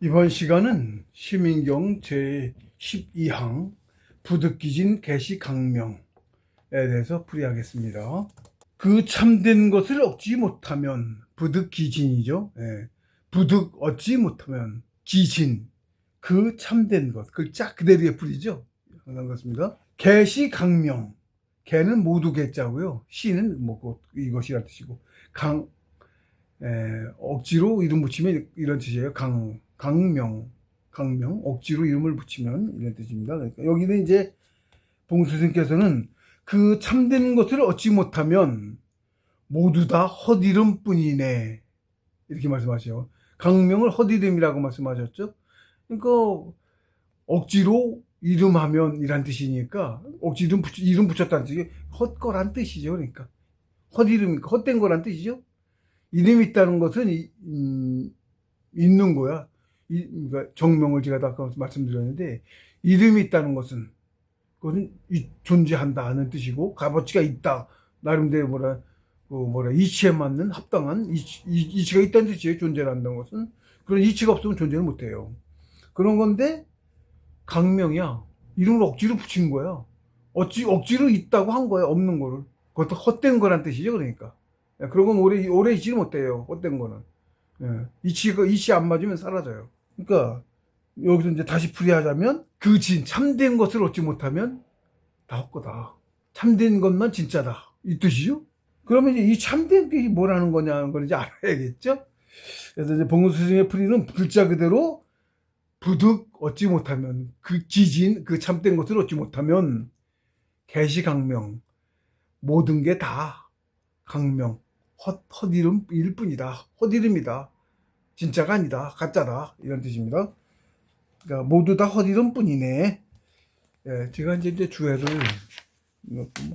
이번 시간은 시민경 제12항 부득이진 개시강명에 대해서 풀이하겠습니다. 그 참된 것을 얻지 못하면 부득기진이죠. 예. 부득 얻지 못하면 기진, 그 참된 것, 글자 그대로의 풀이죠. 그렇습니다. 개시강명, 개는 모두 개자고요. 시는 뭐 이것이란 뜻이고, 억지로 이름 붙이면 이런 뜻이에요. 강명, 억지로 이름을 붙이면 이런 뜻입니다. 그러니까 여기는 이제 봉수 선생님께서는 그 참된 것을 얻지 못하면 모두 다 헛이름 뿐이네, 이렇게 말씀하셔요. 강명을 헛이름이라고 말씀하셨죠. 그러니까 억지로 이름하면 이란 뜻이니까 억지로 이름 붙였다는 뜻이 헛거란 뜻이죠. 그러니까 헛이름이니까 헛된 거란 뜻이죠. 이름이 있다는 것은 있는 거야. 그러니까 정명을 제가 아까 말씀드렸는데, 이름이 있다는 것은 그것은 존재한다 하는 뜻이고, 값어치가 있다, 나름대로 이치에 맞는 합당한 이치가 있다는 뜻이에요. 존재를 한다는 것은. 그런 이치가 없으면 존재를 못해요. 그런 건데 강명이야. 이름을 억지로 붙인 거야. 억지로 있다고 한 거야, 없는 거를. 그것도 헛된 거란 뜻이죠. 그러니까 그런 건 오래 있지 못해요. 헛된 거는. 예. 이치 안 맞으면 사라져요. 그러니까 여기서 이제 다시 풀이하자면, 그 참된 것을 얻지 못하면 다 헛거다. 참된 것만 진짜다, 이 뜻이죠. 그러면 이제 이 참된 게 뭐라는 거냐는 걸 이제 알아야겠죠. 그래서 이제 봉수 스승의 풀이는 글자 그대로 부득 얻지 못하면, 그 그 참된 것을 얻지 못하면 개시강명, 모든 게 다 강명, 헛이름일 뿐이다. 헛이름이다. 진짜가 아니다. 가짜다. 이런 뜻입니다. 그러니까 모두 다 헛이름 뿐이네. 예, 제가 이제 주해를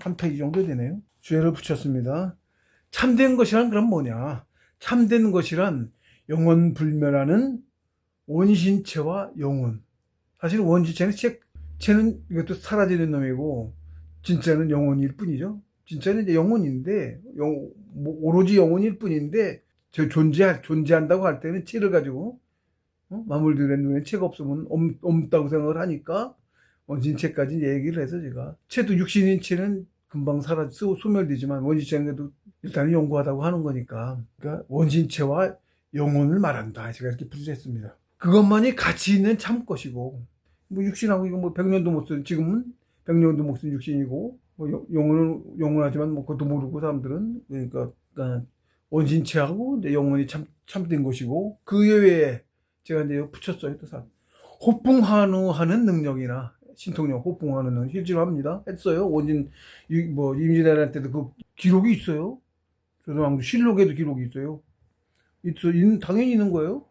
한 페이지 정도 되네요. 주해를 붙였습니다. 참된 것이란 그럼 뭐냐? 참된 것이란 영원불멸하는 원신체와 영혼. 사실 원신체는 체는 이것도 사라지는 놈이고, 진짜는 영혼일 뿐이죠. 진짜는 이제 영혼인데, 오로지 영혼일 뿐인데, 존재한다고 할 때는 체를 가지고, 마물들의 눈에 체가 없으면 없다고 생각을 하니까, 원신체까지 얘기를 해서 제가, 체도 육신인 체는 금방 소멸되지만, 원신체는 그래도 일단은 영구하다고 하는 거니까, 그러니까 원신체와 영혼을 말한다. 제가 이렇게 풀이했습니다. 그것만이 가치 있는 참 것이고, 뭐 육신하고 이거 뭐 100년도 못 쓴, 지금은 100년도 못 쓴 육신이고, 뭐 영혼은 영원하지만 뭐 그것도 모르고 사람들은. 그러니까 원신체하고 이제 영혼이 참된 것이고, 그 외에 제가 이제 붙였어요. 또 호풍한우하는 능력이나 신통력, 호풍하는 능력 실제로 합니다. 했어요. 임진왜란때도 그 기록이 있어요. 조선왕조 실록에도 기록이 있어요. 당연히 있는 거예요.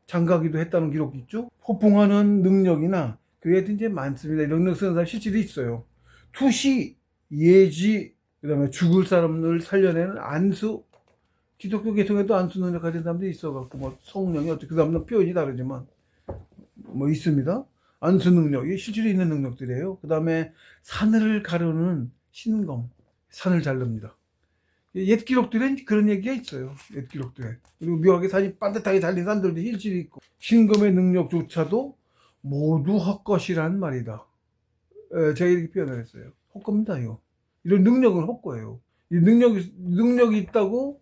장가기도 했다는 기록이 있죠. 호풍하는 능력이나 그 외에도 이제 많습니다. 이런 능력 쓰는 사람 실제로 있어요. 투시, 예지, 그다음에 죽을 사람을 살려내는 안수. 기독교 개성에도 안수 능력 가진 사람들이 있어갖고, 뭐 성령이 어떻게, 그 다음에 표현이 다르지만 뭐 있습니다. 안수 능력이 실제로 있는 능력들이에요. 그 다음에 산을 가르는 신검, 산을 자릅니다. 옛 기록들에 그런 얘기가 있어요. 옛 기록들에. 그리고 묘하게 산이 반듯하게 달린 산들도 실질이 있고, 신검의 능력조차도 모두 헛것이란 말이다. 제가 이렇게 표현을 했어요. 헛겁니다, 이거. 이런 능력은 헛거예요. 이 능력이 있다고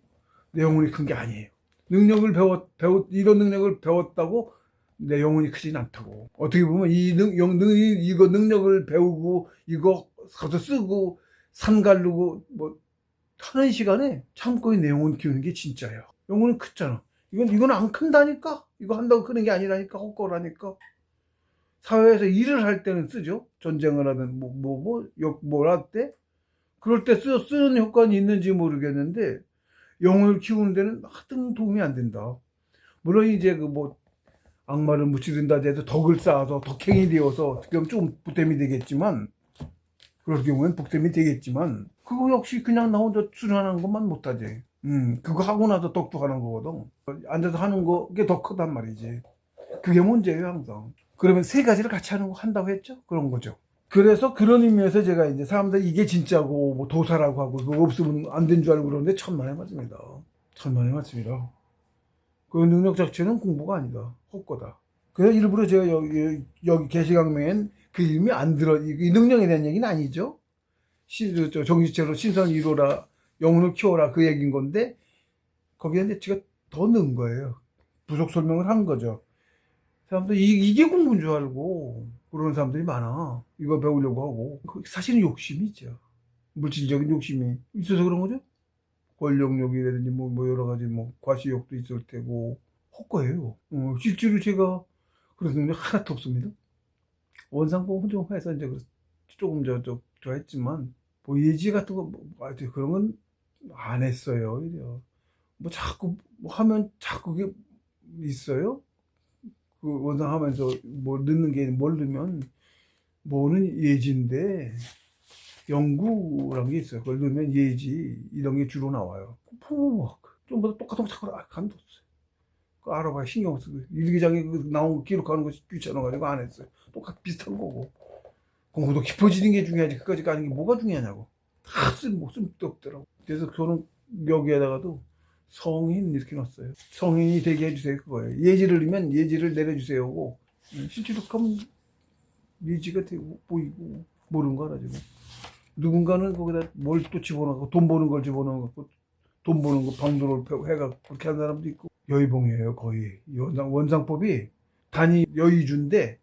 내 영혼이 큰 게 아니에요. 이런 능력을 배웠다고 내 영혼이 크진 않다고. 어떻게 보면 이거 능력을 배우고, 이거 가서 쓰고, 산 가르고, 뭐, 하는 시간에 참고 내 영혼 키우는 게 진짜예요. 영혼은 크잖아. 이건 안 큰다니까? 이거 한다고 크는 게 아니라니까? 헛거라니까? 사회에서 일을 할 때는 쓰죠. 전쟁을 하든, 뭘 할 때? 그럴 때 쓰는 효과는 있는지 모르겠는데, 영혼을 키우는 데는 하등 도움이 안 된다. 물론 이제 악마를 무찌른다 해서 덕을 쌓아서 덕행이 되어서 그럼 좀 보탬이 되겠지만, 그럴 경우엔 복됨이 되겠지만, 그거 역시 그냥 나 혼자 수련하는 것만 못하지. 그거 하고 나서 덕도 하는 거거든. 앉아서 하는 게 더 크단 말이지. 그게 문제예요, 항상. 그러면 세 가지를 같이 한다고 했죠? 그런 거죠. 그래서 그런 의미에서 제가 이제 사람들 이게 진짜고, 뭐 도사라고 하고, 그거 없으면 안 된 줄 알고 그러는데 천만에 맞습니다. 천만에 맞습니다. 그 능력 자체는 공부가 아니다. 헛거다. 그래서 일부러 제가 여기 개시강명엔 그 이름이 안 들어, 이 능력에 대한 얘기는 아니죠. 정신체로 신선 이루라, 영혼을 키워라 그 얘기인 건데, 거기에 이제 제가 더 넣은 거예요. 부속 설명을 한 거죠. 사람들 이게 공부인 줄 알고 그러는 사람들이 많아. 이거 배우려고 하고. 사실은 욕심이 있죠. 물질적인 욕심이 있어서 그런 거죠. 권력욕이라든지 뭐 여러 가지 뭐 과시욕도 있을 테고 헛거예요. 실제로 제가 그런 능력 하나도 없습니다. 원상복음 좀 해서 이제 조금 저 했지만 뭐 예지 같은 거 그런 건 안 했어요. 오히려 뭐 자꾸 뭐 하면 자꾸 그게 있어요. 그 원상하면서 뭐 넣는 게 뭘 넣으면 뭐는 예지인데 연구란 게 있어요. 그걸 넣으면 예지 이런 게 주로 나와요. 좀보다 똑같은 거 자꾸 감도 없어요. 그 알아봐야 신경 쓰고 일기장에 나온 거 기록하는 거 귀찮아가지고 안 했어요. 똑같 비슷한 거고 공부도 깊어지는 게 중요하지 그까지 가는 게 뭐가 중요하냐고. 다 쓸데도 없더라고. 그래서 저는 여기에다가도 성인 이렇게 놨어요. 성인이 되게 해주세요 그거예요. 예지를 넣으면 예지를 내려주세요고 실제로 가면 예지가 되고 보이고 모르는 거 알아지고 누군가는 거기다 뭘 또 집어넣고 돈 버는 걸 집어넣고 돈 버는 거 방도를 해가 그렇게 하는 사람도 있고 여의봉이에요 거의. 원상법이 단위 여의주인데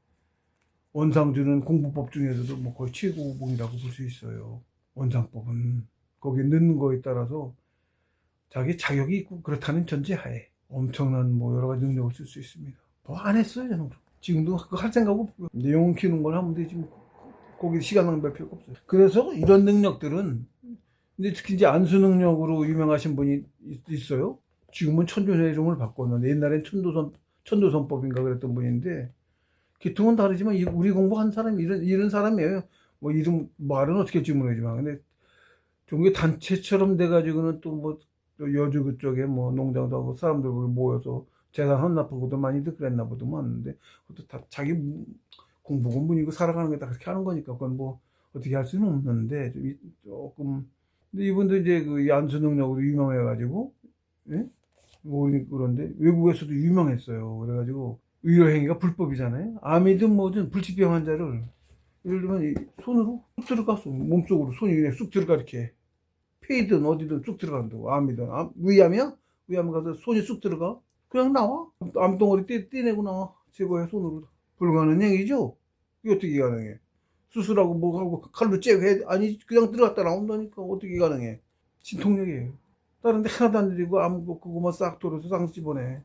원상주는 공부법 중에서도 뭐 거의 최고봉이라고 볼 수 있어요. 원상법은 거기에 넣는 거에 따라서 자기 자격이 있고 그렇다는 전제하에 엄청난 뭐 여러 가지 능력을 쓸 수 있습니다. 뭐 안 했어요 저는. 지금도 그거 할 생각 없고요. 내용 키우는 걸 하면 되지 뭐. 거기 시간 낭비할 필요가 없어요. 그래서 이런 능력들은 근데 특히 이제 안수 능력으로 유명하신 분이 있어요. 지금은 천존의 이름을 바꿨는데 옛날엔 천도선법인가 그랬던 분인데 계통은 다르지만 우리 공부한 사람이 이런 사람이에요. 뭐 이름 말은 어떻게 지문하지만 근데 종교 단체처럼 돼가지고는 또 뭐 여주 그쪽에 뭐 농장도 하고 사람들 모여서 재산 헌납하고도 많이들 그랬나 보더만. 근데 그것도 다 자기 공부이고 살아가는 게 다 그렇게 하는 거니까 그건 뭐 어떻게 할 수는 없는데 조금 근데 이분도 이제 그 안수 능력으로 유명해가지고 예? 뭐 그런데 외국에서도 유명했어요. 그래가지고 의료행위가 불법이잖아요. 암이든 뭐든 불치병 환자를 예를 들면 이 손으로 쑥 들어갔어. 몸속으로 손이 그냥 쑥 들어가 이렇게 폐이든 어디든 쑥 들어간다고. 암이든 위암이야? 위암 가서 손이 쑥 들어가? 그냥 나와. 암덩어리 떼내고 나와. 제거해 손으로. 불가능행위죠? 이게 어떻게 가능해? 수술하고 뭐 하고 칼로 째고 해? 아니 그냥 들어갔다 나온다니까 어떻게 가능해? 신통력이에요. 다른 데 하나도 안 들이고 암 그거만 싹 돌아서 쌍 집어내.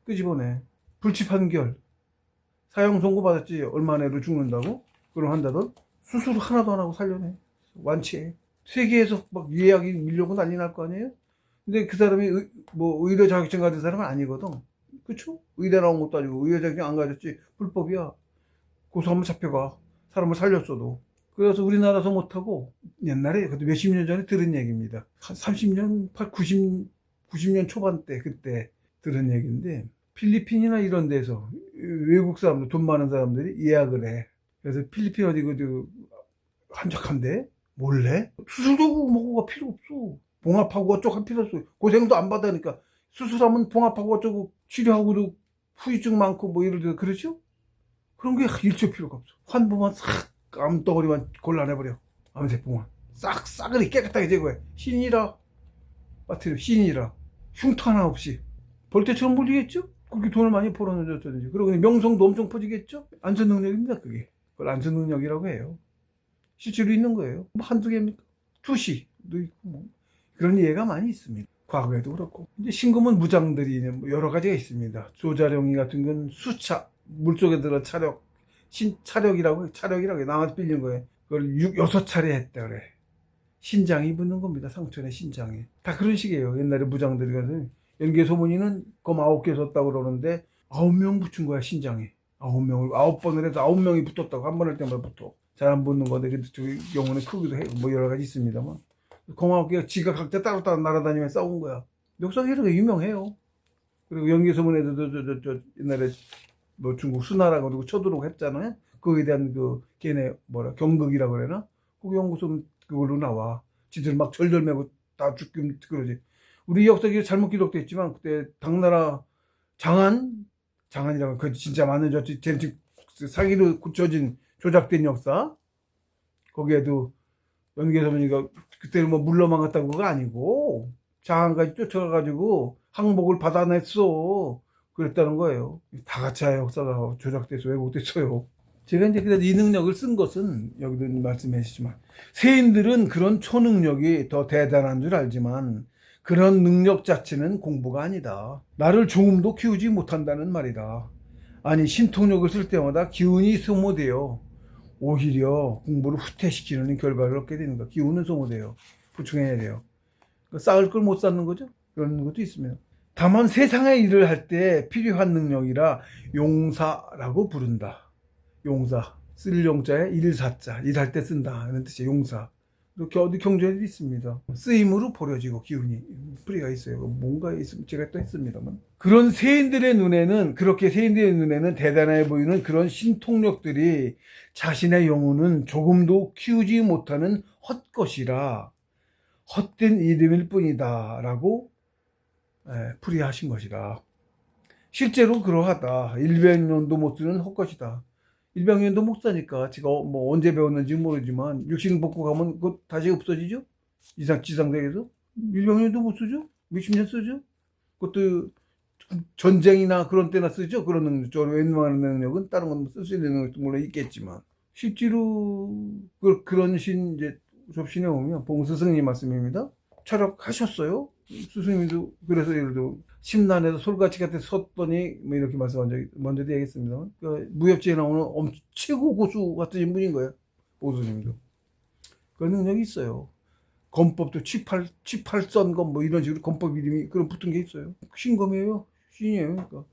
끄집어내. 불치판결. 사형 선고 받았지. 얼마 내로 죽는다고? 그럼 한다던? 수술 하나도 안 하고 살려내. 완치해. 세계에서 막 예약이 밀려고 난리 날 거 아니에요? 근데 그 사람이 뭐 의료 자격증 가진 사람은 아니거든. 그쵸? 의대 나온 것도 아니고 의료 자격증 안 가졌지. 불법이야. 고소하면 잡혀가. 사람을 살렸어도. 그래서 우리나라에서 못하고 옛날에 그것도 몇십 년 전에 들은 얘기입니다. 한 30년, 90년 초반 때 그때 들은 얘기인데 필리핀이나 이런 데서 외국 사람들 돈 많은 사람들이 예약을 해. 그래서 필리핀 어디 그 한적한데 몰래 수술도 뭐가 필요 없어. 봉합하고 어쩌고 할 필요 없어. 고생도 안 받으니까 수술하면 봉합하고 어쩌고 치료하고도 후유증 많고 뭐 예를 들어 그러죠? 그런 게 일체 필요가 없어. 환부만 싹 암덩어리만 골라내버려. 암세포만 싹 싸그리 깨끗하게 제거해. 신이라 빠트려 신이라 흉터 하나 없이 벌떼처럼 물리겠죠? 그렇게 돈을 많이 벌어놓으셨든지 그리고 명성도 엄청 퍼지겠죠? 안전 능력입니다 그게. 그걸 안전 능력이라고 해요. 실제로 있는 거예요. 뭐 한두 개입니까? 투시도 있고 뭐 그런 예가 많이 있습니다. 과거에도 그렇고 이제 신금은 무장들이 뭐 여러 가지가 있습니다. 조자룡이 같은 건 수차 물속에 들어 차력이라고 해. 남한테 빌린 거예요. 그걸 6차례 했다 그래. 신장이 붙는 겁니다. 상처에 신장에. 다 그런 식이에요. 옛날에 무장들이 가서 연개 소문이는 검 9개 썼다고 그러는데 9명 붙인 거야 신장에. 9번을 해도 9명이 붙었다고. 한 번 할 때마다 붙어. 잘 안 붙는 건데 저기 영혼의 크기도 해. 뭐 여러 가지 있습니다만. 검 9개가 지가 각자 따로따로 날아다니며 싸운 거야. 역사가 이렇게 유명해요. 그리고 연개 소문에도 옛날에 뭐 중국 수나라고 그리고 쳐들어오고 했잖아요. 그거에 대한 그 걔네 경극이라고 그래나? 그 연구소는 그걸로 나와. 지들 막 절절매고 다 죽긴 그러지. 우리 역사기에 잘못 기록돼 있지만 그때 당나라 장한이라고 그 진짜 맞는 쟤는 사기로 굳혀진 조작된 역사. 거기에도 연기해서 보니까 그때는 뭐 물러만 갔다고가 아니고 장한까지 쫓아가가지고 항복을 받아냈어. 그랬다는 거예요. 다 가짜의 역사가 조작돼서 왜곡됐어요. 제가 이제 그래도 이 능력을 쓴 것은 여기도 말씀해 주시지만 세인들은 그런 초능력이 더 대단한 줄 알지만 그런 능력 자체는 공부가 아니다. 나를 조금도 키우지 못한다는 말이다. 아니 신통력을 쓸 때마다 기운이 소모되어 오히려 공부를 후퇴시키는 결과를 얻게 되는 거야. 기운은 소모돼요. 보충해야 돼요. 쌓을 걸 못 쌓는 거죠. 그런 것도 있습니다. 다만 세상의 일을 할 때 필요한 능력이라 용사라고 부른다. 용사. 쓸 용자에 일사자. 일할 때 쓴다. 이런 뜻이에요. 용사. 이렇게 어디 경전에도 있습니다. 쓰임으로 버려지고 기운이. 뿌리가 있어요. 뭔가 있으면 제가 또 했습니다만. 그런 세인들의 눈에는, 그렇게 세인들의 눈에는 대단해 보이는 그런 신통력들이 자신의 영혼은 조금도 키우지 못하는 헛것이라 헛된 이름일 뿐이다. 라고 풀이하신 것이라. 실제로 그러하다. 100년도 못 쓰는 헛것이다. 100년도 못 사니까 제가 뭐 언제 배웠는지 모르지만 육신 벗고 가면 그거 다시 없어지죠? 지상세계에서 100년도 못 쓰죠? 몇십 년 쓰죠? 그것도 전쟁이나 그런 때나 쓰죠? 그런 능력. 웬만한 능력은 다른 건 쓸 수 있는 능력도 물론 있겠지만 실제로 그런 이제 접신에 보면 봉스승님 말씀입니다. 철학하셨어요. 스승님도 그래서 예를 들어 심란해서 솔같이 곁에 섰더니 뭐 이렇게 말씀한 적이 먼저도 얘기했습니다. 그러니까 무협지에 나오는 최고 고수 같은 인물인 거예요. 보수님도 그런 능력이 있어요. 건법도 18선검 뭐 이런 식으로 건법 이름이 그런 붙은 게 있어요. 신검이에요. 신이에요. 그러니까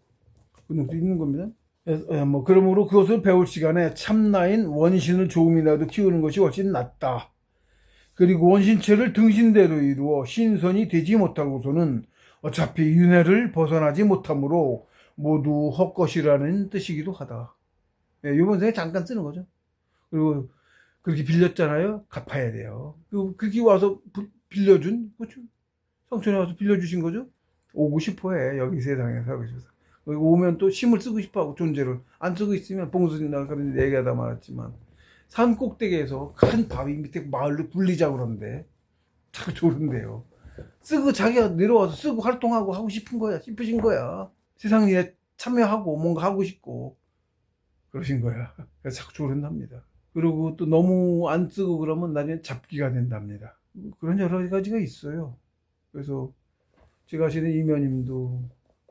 그 능력도 있는 겁니다. 뭐 그러므로 그것을 배울 시간에 참나인 원신을 조금이라도 키우는 것이 훨씬 낫다. 그리고 원신체를 등신대로 이루어 신선이 되지 못하고서는 어차피 윤회를 벗어나지 못하므로 모두 헛것이라는 뜻이기도 하다. 이번 생에 잠깐 쓰는 거죠. 그리고 그렇게 빌렸잖아요. 갚아야 돼요. 그렇게 와서 빌려준, 그렇죠? 성촌에 와서 빌려주신 거죠. 오고 싶어 해. 여기 세상에 살고 싶어서. 오면 또 힘을 쓰고 싶어 하고 존재를. 안 쓰고 있으면 봉순이나 그런 얘기하다 말았지만 산 꼭대기에서 큰 바위 밑에 마을로 굴리자고 그러는데 자꾸 조른대요. 쓰고 자기가 내려와서 쓰고 활동하고 하고 싶으신 거야. 세상 일에 참여하고 뭔가 하고 싶고 그러신 거야. 그래서 자꾸 조른답니다. 그리고 또 너무 안 쓰고 그러면 나중에 잡기가 된답니다. 그런 여러 가지가 있어요. 그래서 제가 아시는 이면님도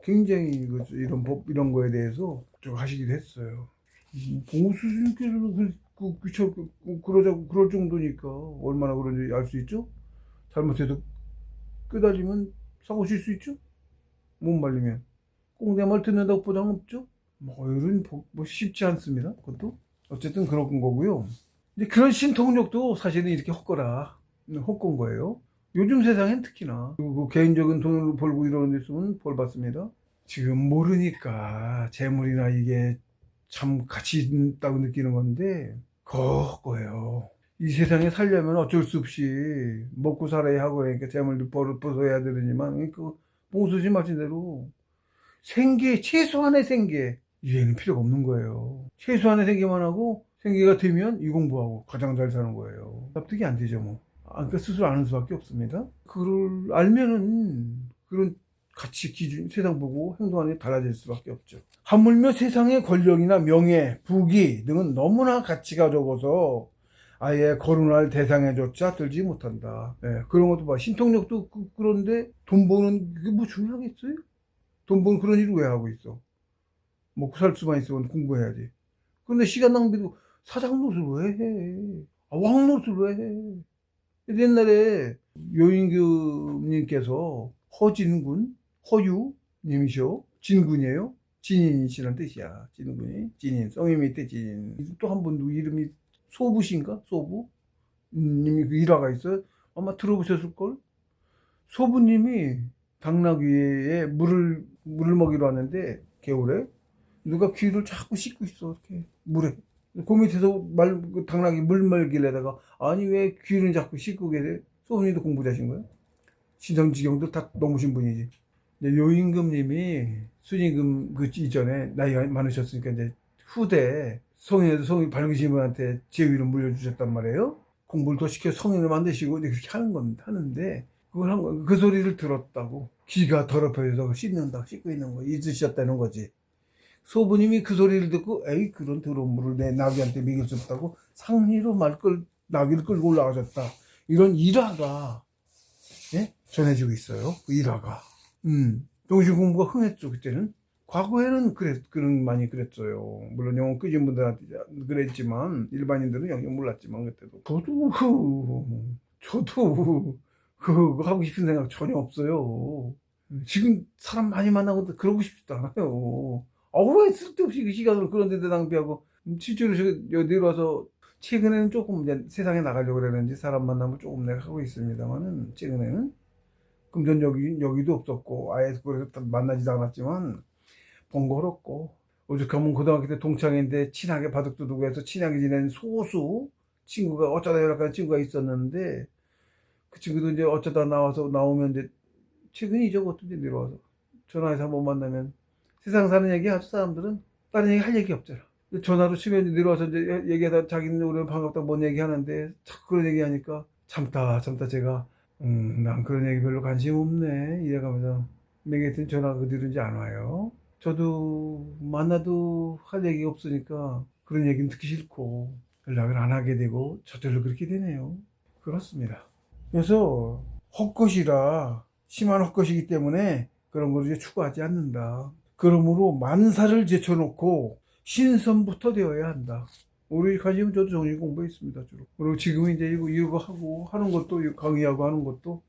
굉장히 이런 법 이런 거에 대해서 좀 하시기도 했어요. 공수스님께서는 그럴 정도니까 얼마나 그런지 알 수 있죠? 잘못해도 끄달리면 사고 칠 수 있죠? 못 말리면. 꼭 내 말 듣는다고 보장 없죠? 이런 쉽지 않습니다. 그것도. 어쨌든 그런 거고요. 근데 그런 신통력도 사실은 이렇게 헛건 거예요. 요즘 세상엔 특히나. 그리고 개인적인 돈을 벌고 이러는 데 있으면 벌 받습니다. 지금 모르니까 재물이나 이게 참 가치 있다고 느끼는 건데 거예요. 이 세상에 살려면 어쩔 수 없이 먹고 살아야 하고 그러니까 재물도 벌어야 되더니만 그 봉수님 말씀 대로 최소한의 생계 이해는 필요가 없는 거예요. 최소한의 생계만 하고 생계가 되면 이 공부하고 가장 잘 사는 거예요. 납득이 안 되죠 뭐. 그러니까 스스로 아는 수밖에 없습니다. 그걸 알면은 그런 가치 기준 세상 보고 행동하는 게 달라질 수밖에 없죠. 하물며 세상의 권력이나 명예, 부귀 등은 너무나 가치가 적어서 아예 거론할 대상에조차 들지 못한다. 그런 것도 봐. 신통력도 그런데 돈 버는 게 뭐 중요하겠어요? 돈 버는 그런 일을 왜 하고 있어? 먹고 살 수만 있으면 공부해야지. 그런데 시간 낭비도 사장 노릇을 왜 해? 왕 노릇을 왜 해? 옛날에 요인규님께서 허유님이셔. 진군이에요. 진인이시란 뜻이야. 진군이. 진인. 성이 밑에 진인. 또 한 분 이름이 소부신가? 소부? 님이 그 일화가 있어요. 아마 들어보셨을걸? 소부님이 당나귀에 물을 먹이러 왔는데 겨울에 누가 귀를 자꾸 씻고 있어. 이렇게 물에. 그 밑에서 당나귀 물 먹이려다가 아니 왜 귀를 자꾸 씻고 계세요? 소부님도 공부자신 거예요? 신성지경도 다 넘으신 분이지. 이제 요임금님이 순임금 그 이전에 나이가 많으셨으니까 이제 후대 성인에도 성인 밝으신 분한테 제위를 물려주셨단 말이에요. 공부를 더 시켜 성인을 만드시고 이제 그렇게 하는 겁니다. 하는데 그걸 한 거, 그 소리를 들었다고 귀가 더럽혀져서 씻고 있는 거 잊으셨다는 거지. 소부님이 그 소리를 듣고 에이 그런 더러운 물을 내 나귀한테 먹일 수 없다고 상리로 나귀를 끌고 올라가셨다. 이런 일화가 예? 전해지고 있어요. 그 일화가. 동시 공부가 흥했죠 그때는. 과거에는 그런 많이 그랬어요. 물론 영어 끄진 분들한테 그랬지만 일반인들은 영영 몰랐지만 그때도. 저도 그거 하고 싶은 생각 전혀 없어요. 지금 사람 많이 만나고 그러고 싶지도 않아요. 왜 쓸데없이 그 시간을 그런 데다 낭비하고 실제로 여기 내려와서 최근에는 조금 이제 세상에 나가려고 그러는지 사람 만남을 조금 내가 하고 있습니다만은 최근에는 금전 여기도 없었고 아예 그래서 만나지도 않았지만 번거롭고 오죽하면 고등학교 때 동창인데 친하게 바둑두두고 해서 친하게 지낸 소수 친구가 어쩌다 연락하는 친구가 있었는데 그 친구도 이제 어쩌다 나오면 이제 최근이죠. 그것도 이제 내려와서 전화해서 한번 만나면 세상 사는 얘기 하죠. 사람들은 다른 얘기 할 얘기 없잖아. 전화로 치면 내려와서 이제 얘기하다 자기는 우리 반갑다 뭔 얘기 하는데 자꾸 그런 얘기 하니까 참다 제가 난 그런 얘기 별로 관심 없네 이래가면서 매개튼 전화가 그 뒤로 이제 안 와요. 저도 만나도 할 얘기가 없으니까 그런 얘기는 듣기 싫고 연락을 안 하게 되고 저절로 그렇게 되네요. 그렇습니다. 그래서 헛것이라 심한 헛것이기 때문에 그런 걸 이제 추구하지 않는다. 그러므로 만사를 제쳐놓고 신선부터 되어야 한다. 우리 관심은 저도 정신 공부에 있습니다. 주로. 그리고 지금은 이제 이거 하고 하는 것도 강의하고 하는 것도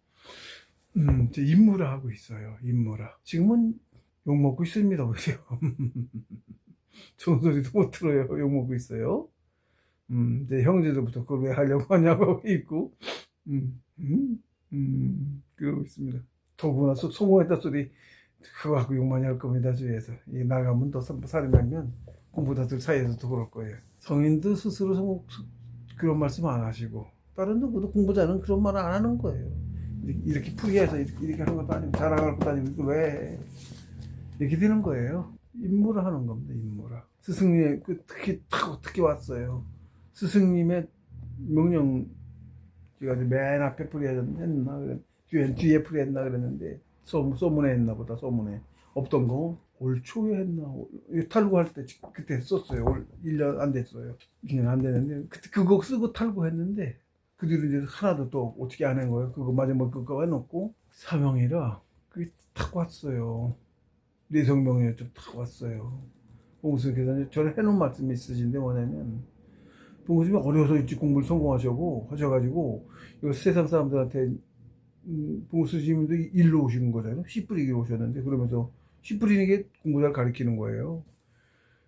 이제 인무라 하고 있어요. 인무라. 지금은 욕 먹고 있습니다. 오히려. 좋은 소리도 못 들어요. 욕 먹고 있어요. 이제 형제들부터 그걸 왜 하려고 하냐고 하고 있고, 그러고 있습니다. 더구나 성공했다 소리 그거 갖고 욕 많이 할 겁니다. 주위에서 이 나가면 더 살이 나면 공부다들 사이에서도 그럴 거예요. 성인도 스스로 그런 말씀 안 하시고 다른 누구도 공부 잘하는 그런 말 안 하는 거예요. 이렇게 풀게 해서 이렇게 하는 것도 아니고 자랑할 것도 아니고 이거 왜 이렇게 되는 거예요. 인무라 하는 겁니다. 인무라. 스승님 특히 왔어요. 스승님의 명령 제가 맨 앞에 풀이했나 뒤에 풀이했나 그랬는데 소문에 했나 보다. 소문에 없던 거 올 초에 했나 탈구할 때 그때 썼어요. 올 1년 안 됐어요. 1년 안 됐는데 그때 그거 쓰고 탈구했는데 그 뒤로 이제 하나도 또 어떻게 안 한 거예요. 그거 마지막 그거 해놓고 사명이라 그게 탁 왔어요. 내성명에 좀 탁 왔어요. 봉수께서 저는 해놓은 말씀이 있으신데 뭐냐면 봉수님이 어려서 일찍 공부를 성공하시고 하셔가지고 이거 세상 사람들한테 봉수님도 일로 오신 거잖아요. 씨 뿌리기로 오셨는데 그러면서 씨 뿌리는 게 공부 잘 가르치는 거예요.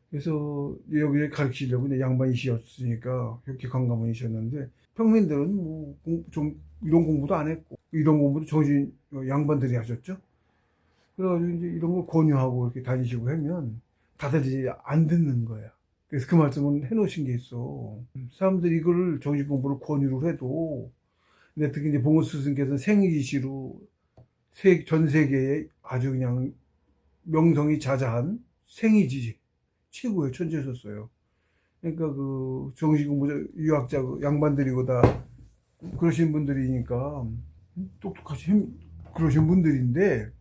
그래서 여기 가르치려고 양반이셨으니까 이렇게 강가문이셨는데 평민들은 뭐 좀 이런 공부도 안 했고 이런 공부도 양반들이 하셨죠. 그래가지고 이제 이런 걸 권유하고 이렇게 다니시고 하면 다들 이제 안 듣는 거야. 그래서 그 말씀은 해놓으신 게 있어. 사람들이 이걸 정식 공부를 권유를 해도 근데 특히 이제 봉수 스승께서는 생이시로 전 세계에 아주 그냥 명성이 자자한 생이지 최고의 천재셨어요. 그러니까 그 정식 공부 유학자 양반들이고 다 그러신 분들이니까 똑똑하신 그러신 분들인데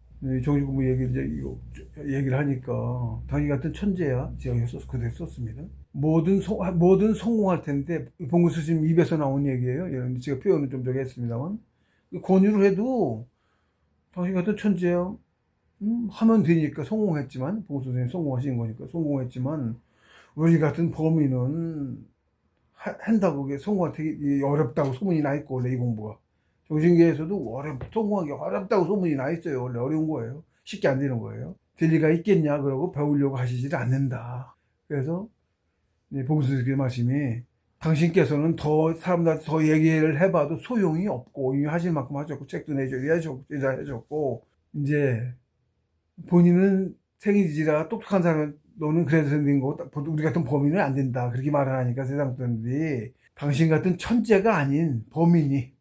정식 공부 얘기를 하니까 당신 같은 천재야 제가 그대로 썼습니다. 뭐든 성공할 텐데 봉구 스님 입에서 나온 얘기예요. 제가 표현을 좀 저기 했습니다만 권유를 해도 당신 같은 천재야 하면 되니까 성공했지만 봉구 스님 성공하신 거니까 성공했지만 우리 같은 범인은 한다고 성공할 되게 어렵다고 소문이 나 있고 원래 이 공부가 정신계에서도 성공하기 어렵다고 소문이 나 있어요. 원래 어려운 거예요. 쉽게 안 되는 거예요. 될 리가 있겠냐 그러고 배우려고 하시질 않는다. 그래서 봉수님의 말씀이 당신께서는 더 사람들한테 더 얘기를 해봐도 소용이 없고 이미 하실 만큼 하셨고 책도 내셨고 이제 본인은 생이지라 똑똑한 사람 너는 그래서 된 거고 우리 같은 범인은 안 된다 그렇게 말을 하니까 세상 사람들이 당신 같은 천재가 아닌 범인이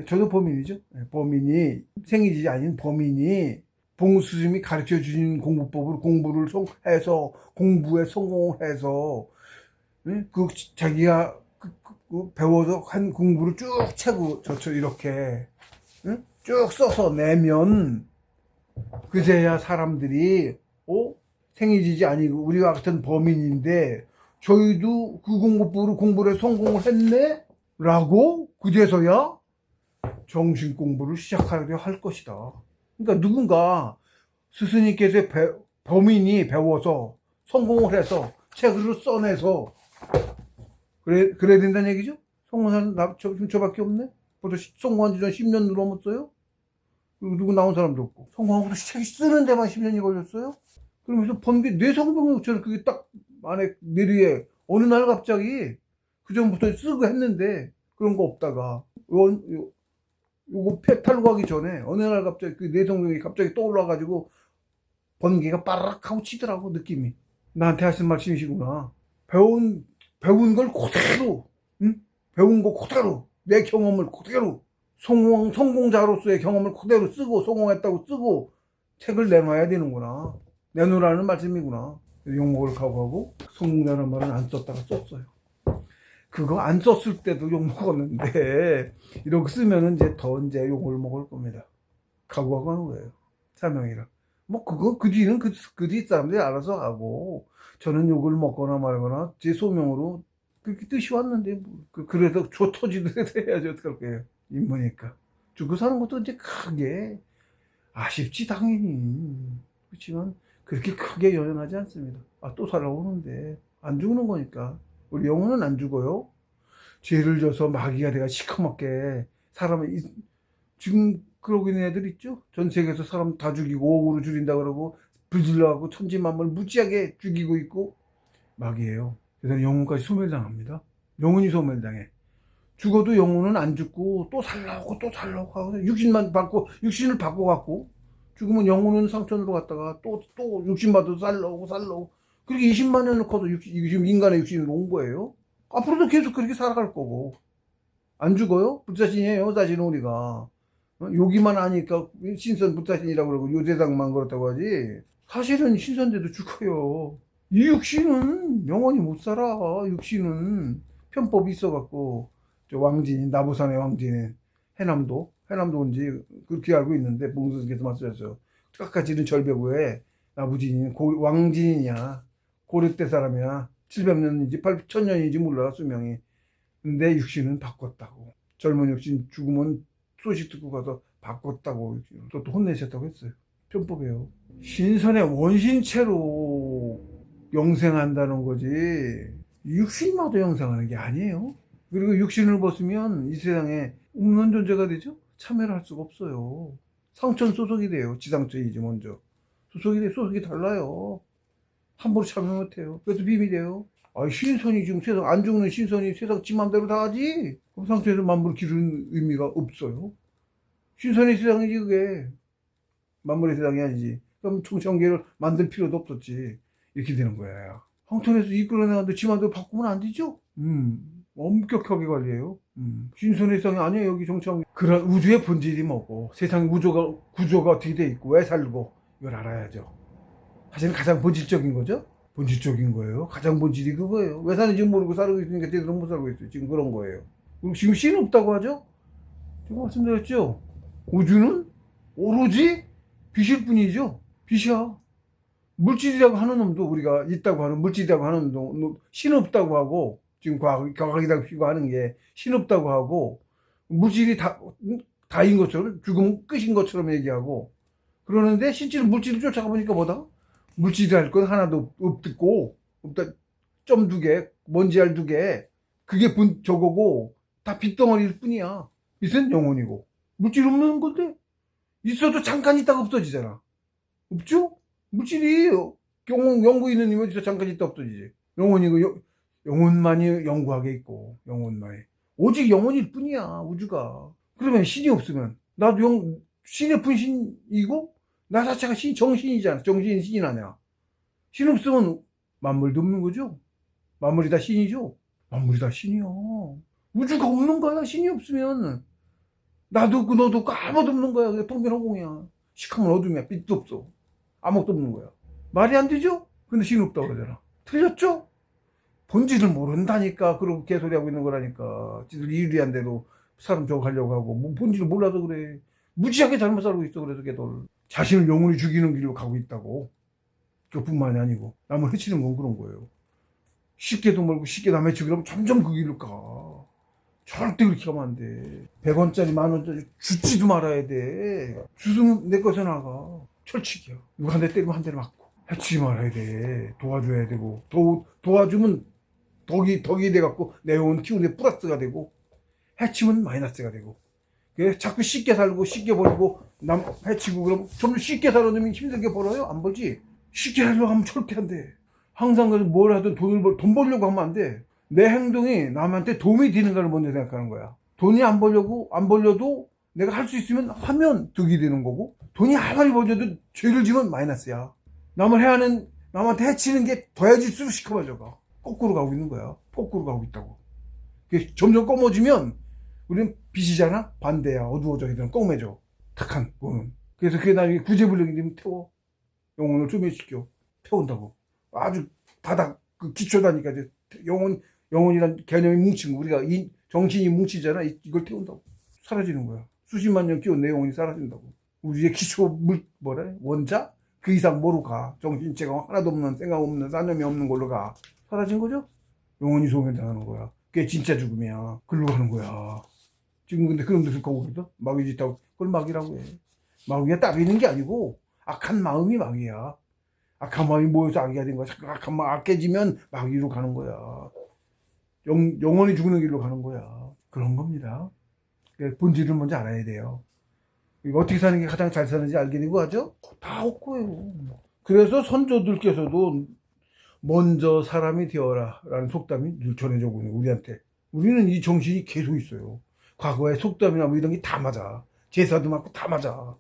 저도 범인이죠. 범인이 생이지 아닌 범인이 봉수 스님이 가르쳐 주신 공부법으로 공부를 해서 공부에 성공을 해서 그 자기가 배워서 한 공부를 쭉 채고 저처럼 이렇게 쭉 써서 내면 그제야 사람들이 생이지지 아니고 우리와 같은 범인인데 저희도 그 공부법으로 공부를 성공을 했네? 라고 그제서야 정신 공부를 시작하려 할 것이다. 그러니까 누군가 스스님께서 범인이 배워서 성공을 해서 책으로 써내서 그래야 된다는 얘기죠? 성공한 사람 저밖에 없네? 벌써 성공한 지 10년 넘었어요? 그리고 누구 나온 사람도 없고 성공하고도 책 쓰는 데만 10년이 걸렸어요? 그러면서 번개 뇌성병처럼 그게 딱 안에 뇌리에 어느 날 갑자기 그 전부터 쓰고 했는데 그런 거 없다가 요거 탈구하기 전에 어느 날 갑자기 그 뇌성병이 갑자기 떠올라가지고 번개가 빠르락 하고 치더라고. 느낌이 나한테 하신 말씀이시구나. 배운 걸 그대로 배운 거 그대로 내 경험을 그대로 성공자로서의 경험을 그대로 쓰고 성공했다고 쓰고 책을 내놔야 되는구나. 내놓으라는 말씀이구나. 욕먹을 각오하고 성공자라는 말은 안 썼다가 썼어요. 그거 안 썼을 때도 욕먹었는데 이렇게 쓰면은 이제 더 이제 욕을 먹을 겁니다. 각오하고 하는 거예요. 사명이라. 뭐 그거 그 뒤는 그 뒤 사람들이 알아서 하고 저는 욕을 먹거나 말거나 제 소명으로 그렇게 뜻이 왔는데 뭐 그래서 조 터지더라도 해야지 어떡할 거예요. 인문이니까. 죽고 사는 것도 이제 크게 아쉽지 당연히. 그렇지만 그렇게 크게 연연하지 않습니다. 또 살아오는데 안 죽는 거니까. 우리 영혼은 안 죽어요. 죄를 져서 마귀가 돼가 시커멓게 사람을 지금 그러고 있는 애들 있죠? 전 세계에서 사람 다 죽이고 옥으로 죽인다 그러고 불질러하고 천지만물 무지하게 죽이고 있고 마귀예요. 그래서 영혼까지 소멸당합니다. 영혼이 소멸당해. 죽어도 영혼은 안 죽고 또 살라고 또 살라고 하고 육신을 받고 갖고 죽으면 영혼은 상천으로 갔다가 또 육신 받아도 살라고 그렇게 20만 년을 커도 지금 인간의 육신으로 온 거예요. 앞으로도 계속 그렇게 살아갈 거고 안 죽어요? 불사신이에요 사실은 우리가. 여기만 하니까 신선 불사신이라고 그러고 요 세상만 그렇다고 하지 사실은 신선대도 죽어요. 이 육신은 영원히 못 살아. 육신은 편법이 있어갖고 저 왕진 나부산의 왕진 해남도인지 그렇게 알고 있는데 봉수께서 말씀하셨어요. 깎아지른 절벽에 나부진이 왕진이냐 고려 때 사람이야. 700년인지 1000년인지 몰라 수명이. 근데 육신은 바꿨다고. 젊은 육신 죽으면 소식 듣고 가서 바꿨다고 또 혼내셨다고 했어요. 편법이에요. 신선의 원신체로 영생한다는 거지 육신마다 영생하는 게 아니에요. 그리고 육신을 벗으면 이 세상에 없는 존재가 되죠. 참여를 할 수가 없어요. 상천 소속이 돼요. 지상천이지 먼저. 소속이 달라요. 함부로 참여 못해요. 그래서 비밀이에요. 신선이 지금 세상 안 죽는 신선이 세상 지 맘대로 다 하지. 그럼 상처에서 만물을 기르는 의미가 없어요. 신선의 세상이지 그게. 만물의 세상이 아니지. 그럼 총천계를 만들 필요도 없었지. 이렇게 되는 거야. 황천에서 이끌어내는데 지 맘대로 바꾸면 안 되죠. 엄격하게 관리해요. 신선의 세상이 아니에요. 여기 정청. 그런 우주의 본질이 뭐고 세상 구조가 어떻게 돼 있고 왜 살고 이걸 알아야죠. 사실은 가장 본질적인 거죠. 본질적인 거예요. 가장 본질이 그거예요. 왜 사는지 모르고 살고 있으니까 제대로 못 살고 있어요. 지금 그런 거예요. 그리고 지금 신은 없다고 하죠. 제가 말씀드렸죠. 우주는 오로지 빛일 뿐이죠. 빛이야. 물질이라고 하는 놈도 우리가 있다고 하는 물질이라고 하는 놈도 신 없다고 하고 지금 과학이라고 피고 하는 게 신 없다고 하고 물질이 다인 것처럼 죽으면 끝인 것처럼 얘기하고 그러는데 실제로 물질을 쫓아가보니까 뭐다? 물질이랄 건 하나도 없고 없다. 점 2개 먼지알 2개 그게 저거고 다 빛덩어리일 뿐이야. 빛은 영혼이고 물질 없는 건데 있어도 잠깐 있다가 없어지잖아. 없죠? 물질이 연구 있는 놈이 어디서 잠깐 있다 없어지지. 영혼이고 영혼만이 영구하게 있고 영혼만이 오직 영혼일 뿐이야 우주가. 그러면 신이 없으면 나도 신의 분신이고 나 자체가 정신이잖아. 정신이 신이 나냐. 신 없으면 만물도 없는 거죠. 만물이 다 신이죠. 만물이 다 신이야. 우주가 없는 거야. 신이 없으면 나도 없고 너도 없고 아무도 없는 거야. 그게 통변허공이야. 시커먼 어둠이야. 빛도 없어. 아무것도 없는 거야. 말이 안 되죠? 근데 신이 없다고 그러잖아. 틀렸죠? 본질을 모른다니까. 그러고 개소리하고 있는 거라니까. 지들 이유리한 대로 사람 저거 하려고 하고. 뭐 본질을 몰라서 그래. 무지하게 잘못 살고 있어. 그래서 걔들. 자신을 영원히 죽이는 길로 가고 있다고. 그뿐만이 아니고. 남을 해치는 건 그런 거예요. 쉽게도 멀고 쉽게 남 해치고 그러면 점점 그 길로 가. 절대 그렇게 하면 안 돼. 100원짜리, 10,000원짜리 주지도 말아야 돼. 주스면 내 것에 나가. 철칙이야. 누가 한 대 때리면 한 대를 맞고. 해치지 말아야 돼. 도와줘야 되고. 도와주면 덕이 돼갖고 내 영혼 키우는데 플러스가 되고. 해치면 마이너스가 되고. 그래 자꾸 쉽게 살고 쉽게 벌고 남 해치고 그러면 좀 쉽게 사는 놈이 힘들게 벌어요? 안 벌지. 쉽게 하려고 하면 절대 안 돼. 항상 뭘 하든 돈 벌려고 하면 안 돼. 내 행동이 남한테 도움이 되는가를 먼저 생각하는 거야. 돈이 안 벌려도 내가 할 수 있으면 하면 득이 되는 거고, 돈이 아무리 벌려도 죄를 지면 마이너스야. 남한테 해치는 게 더해질수록 시커매져 가. 거꾸로 가고 있는 거야. 거꾸로 가고 있다고. 점점 검어지면 우리는 빛이잖아? 반대야. 어두워져. 이들은 검해져. 탁한 거는. 그래서 그게 나중에 구제불능이 되면 태워. 영혼을 소멸시켜. 태운다고. 아주 바닥, 기초다니까. 영혼이란 개념이 뭉친 거. 우리가 정신이 뭉치잖아. 이걸 태운다고. 사라지는 거야. 수십만 년 끼운 내 영혼이 사라진다고. 우리의 기초 원자? 그 이상 뭐로 가? 정신체가 하나도 없는, 생각 없는, 사념이 없는 걸로 가. 사라진 거죠? 영혼이 소멸당하는 거야. 그게 진짜 죽음이야. 글로 가는 거야. 지금 근데 그런 데서 거기거든? 마귀 짓하고. 그걸 마귀라고 해. 마귀가 따로 있는 게 아니고, 악한 마음이 마귀야. 악한 마음이 모여서 악이가 된 거야. 악한 마음 악해지면 마귀로 가는 거야. 영원히 죽는 길로 가는 거야. 그런 겁니다. 본질을 먼저 알아야 돼요. 어떻게 사는 게 가장 잘 사는지 알게 되고 하죠? 다 없고요. 그래서 선조들께서도 먼저 사람이 되어라 라는 속담이 늘 전해져 오는 우리한테. 우리는 이 정신이 계속 있어요. 과거의 속담이나 뭐 이런 게 다 맞아. 제사도 맞고 다 맞아.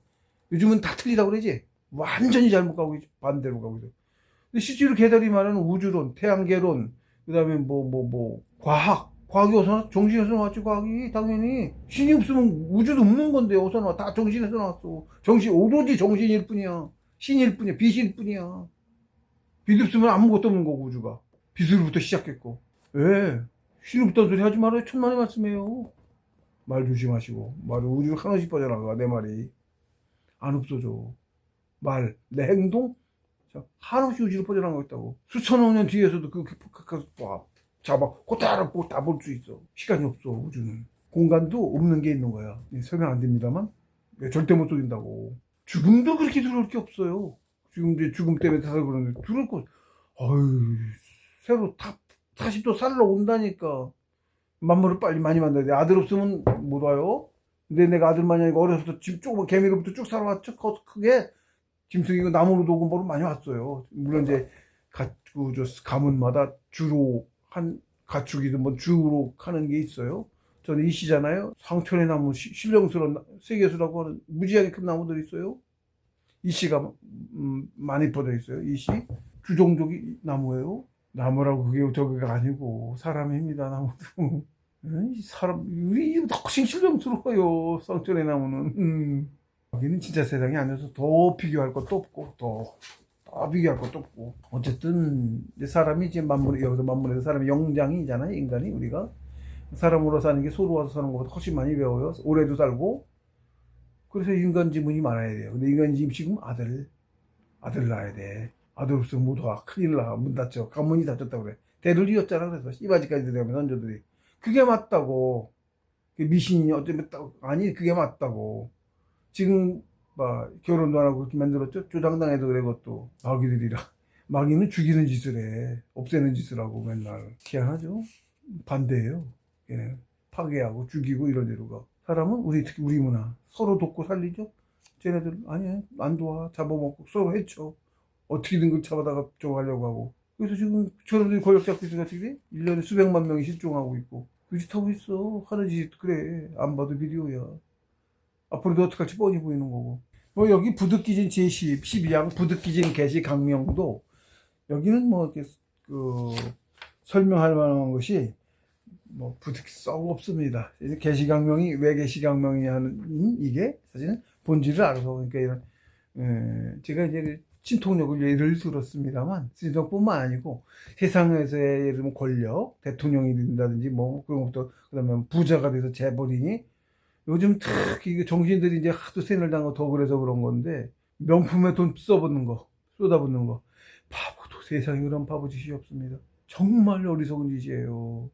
요즘은 다 틀리다고 그러지? 완전히 잘못 가고 있지. 반대로 가고 있어. 근데 실제로 걔들이 말하는 우주론, 태양계론, 그 다음에 과학이 어디서 나왔어? 정신에서 나왔지, 과학이. 당연히. 신이 없으면 우주도 없는 건데, 어디서 나와? 다 정신에서 나왔어. 오로지 정신일 뿐이야. 신일 뿐이야. 빛일 뿐이야. 빛 없으면 아무것도 없는 거고, 우주가. 빛으로부터 시작했고. 왜? 신 없다는 소리 하지 말아요. 천만의 말씀이에요. 말 조심하시고. 말이 우주로 하나씩 빠져나가, 내 말이. 안 없어져. 내 행동? 한없이 우주로 퍼져나가고 있다고. 수천억 년 뒤에서도 잡아 그대로 다 볼 수 있어. 시간이 없어. 우주는 공간도 없는 게 있는 거야. 설명 안 됩니다만 절대 못 속인다고. 죽음도 그렇게 두려울 게 없어요. 죽음 때문에 사서 그러는데 두려울 거. 어휴, 새로 다시 또 살러 온다니까. 만물을 빨리 많이 만나야 돼. 아들 없으면 못 와요. 근데 내가 아들 만약에 어려서부터 조금 개미로부터 쭉 살아왔죠. 크게 짐승이고 나무로도 오고 뭐로 많이 왔어요. 물론 이제 가문마다 주로 한 가축이든 뭐 주로 하는 게 있어요. 저는 이시잖아요. 상천의 나무, 신령스러운 세계수라고 하는 무지하게 큰 나무들이 있어요. 이시가 많이 퍼져 있어요. 이시 주종족이 나무예요. 나무라고 그게 저기가 아니고 사람입니다. 나무도. 우리 훨씬 신령스러워요. 상천의 나무는. 여기는 진짜 세상이 아니어서 더 비교할 것도 없고 더 비교할 것도 없고. 어쨌든 사람이 이제 여기서 만물에서 사람이 영장이잖아요. 인간이. 우리가 사람으로 사는 게 소로 와서 사는 것보다 훨씬 많이 배워요. 오래도 살고. 그래서 인간 지문이 많아야 돼요. 근데 인간 지금 아들 낳아야 돼. 아들 없으면 못 와. 큰일 나. 문 닫혀. 가문이 닫혔다고 그래. 대를 이었잖아. 그래서 씨바지까지 들어가면 선조들이. 그게 맞다고. 미신이 어쩌면 아니 그게 맞다고. 지금 결혼도 안 하고 그렇게 만들었죠. 조장당해도 그래. 그것도 마귀들이라. 마귀는 죽이는 짓을 해. 없애는 짓을 하고 맨날. 희한하죠. 반대예요. 얘는 파괴하고 죽이고 이런 데로 가. 사람은 특히 우리 문화 서로 돕고 살리죠. 쟤네들 아니야 안 도와. 잡아먹고 서로 해쳐. 어떻게든 그걸 잡아다가 저거 하려고 하고. 그래서 지금 저놈들이 권력 잡고 있어서 어떻게 돼? 1년에 수백만 명이 실종하고 있고. 그 짓 하고 있어. 하는 짓 그래. 안 봐도 비디오야. 앞으로도 어떡할지 뻔히 보이는 거고. 여기 부득기진 제10, 12항 부득기진 개시 강명도 여기는 이렇게 설명할 만한 것이 썩 없습니다. 개시 강명이 왜 개시 강명이 하는 이게 사실은 본질을 알아서 그러니까 이런 제가 이제 친통력을 예를 들었습니다만, 친통뿐만 아니고 세상에서의 예를 들면 권력, 대통령이 된다든지 뭐 그런 것도, 그다음에 부자가 돼서 재벌이니, 요즘 특히 이게 정신들이 이제 하도 세뇌를 당하고 더 그래서 그런 건데, 명품에 돈 써붓는 거, 쏟아붓는 거, 바보도 세상에 그런 바보 짓이 없습니다. 정말 어리석은 짓이에요.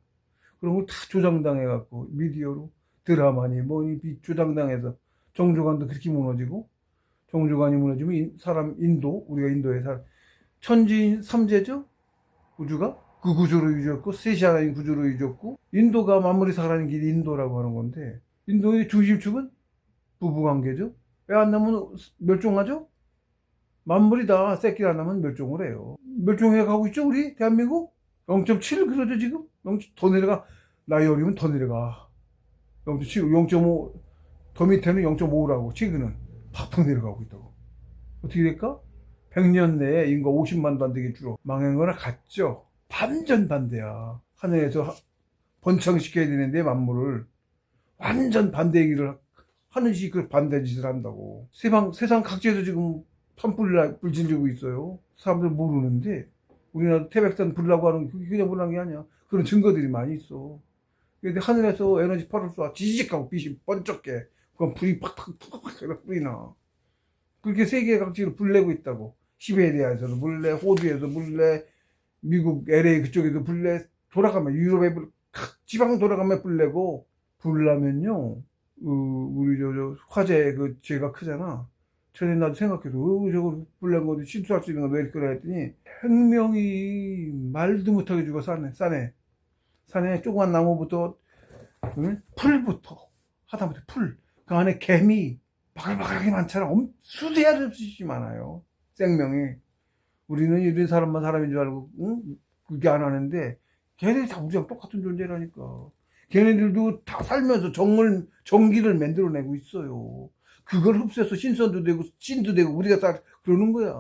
그런 걸 다 조장당해갖고 미디어로 드라마니 뭐니 조장당해서 정조관도 그렇게 무너지고, 정조관이 무너지면 사람 인도, 우리가 인도에 천지 삼재죠, 우주가 그 구조로 이루어졌고, 셋이 하나인 구조로 이루어졌고, 인도가 만물이 살아가는 길이 인도라고 하는 건데, 인도의 중심축은 부부관계죠. 애 안 낳으면 멸종하죠. 만물이 다 새끼 안 낳으면 멸종을 해요. 멸종해 가고 있죠, 우리 대한민국. 0.7 그러죠 지금. 0, 더 내려가. 나이 어리면 더 내려가. 0.7, 0.5, 더 밑에는 0.5라고. 지금은 팍팍 내려가고 있다고. 어떻게 될까? 100년 내에 인구 50만도 안 되게 줄어. 망한 거나 같죠. 완전 반대야. 하늘에서 번창시켜야 되는데 만물을 완전 반대 얘기를 하는 식 그 반대 짓을 한다고. 세상 각지에서 지금 산불 불질르고 있어요. 사람들 모르는데, 우리나라 태백산 불나고 하는 게 그냥 불난 게 아니야. 그런 증거들이 많이 있어. 근데 하늘에서 에너지 팔을 쏴 지직하고 빛이 번쩍게, 그건 불이 팍팍 불이 나. 그렇게 세계 각지로 불 내고 있다고. 시베리아에서도 불내, 호주에서 불내, 미국 LA 그쪽에도 불내, 돌아가면 유럽에 각 지방 돌아가면 불 내고. 불 나면요, 우리 저 화재 그 죄가 크잖아. 전에 나도 생각해도 저거 불난 거지 실수할 수 있는 거 왜 이렇게 그래 했더니, 생명이 말도 못하게 죽어. 산에 조그만 나무부터, 풀부터 하다못해 풀, 그 안에 개미 바글바글하게 많잖아. 수대할 없이 많아요, 생명이. 우리는 이런 사람만 사람인 줄 알고 그게 안 하는데, 걔네들이 다 우리랑 똑같은 존재라니까. 걔네들도 다 살면서 전기를 만들어내고 있어요. 그걸 흡수해서 신선도 되고 신도 되고 우리가 다 그러는 거야.